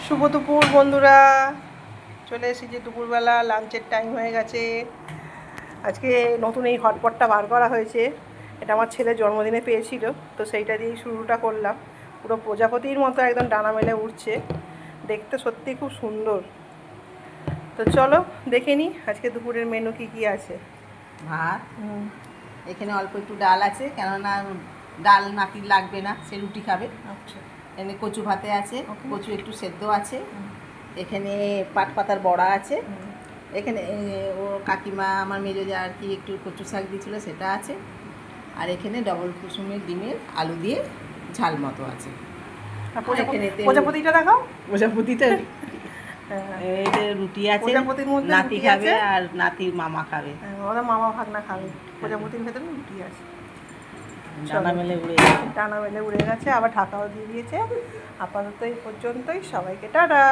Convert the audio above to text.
শুভ দুপুর বন্ধুরা, চলে এসেছি দুপুরবেলা, লাঞ্চের টাইম হয়ে গেছে। আজকে নতুন এই হটপটটা বার করা হয়েছে, এটা আমার ছেলে জন্মদিনে পেয়েছিল, তো সেইটা দিয়েই শুরুটা করলাম। পুরো প্রজাপতির মতো একদম ডানা মেলে উঠছে, দেখতে সত্যি খুব সুন্দর। তো চলো দেখে নিই আজকে দুপুরের মেনু কি কি আছে। ভাত, এখানে অল্প একটু ডাল আছে, কেননা ডাল নাতির লাগবে না, সে রুটি খাবে। আচ্ছা, এখানে কচু ভাতে আছে, কচু একটু সেদ্ধ আছে, এখানে পাট পাতার বড়া আছে, এখানে ও কাকিমা আমার মেজো যা আর কি একটু কচু শাক দিয়েছিল সেটা আছে, আর এখানে ডবল কুসুমের ডিমের আলু দিয়ে ঝাল মতো আছে। এখানে প্রজাপতিটা দেখাও। প্রজাপতিটা এই যে রুটি আছে, প্রজাপতির মধ্যে নাতি খাবে আর নাতির মামা খাবে। ওরা মামা ভাগনা খাবে। প্রজাপতির ভেতরে রুটি আছে, ডানা মেলে উড়ে গেছে। ডানা মেলে উড়ে গেছে, আবার ঢাকাও দিয়ে দিয়েছে। আপাতত এই পর্যন্তই, সবাইকে টাটা।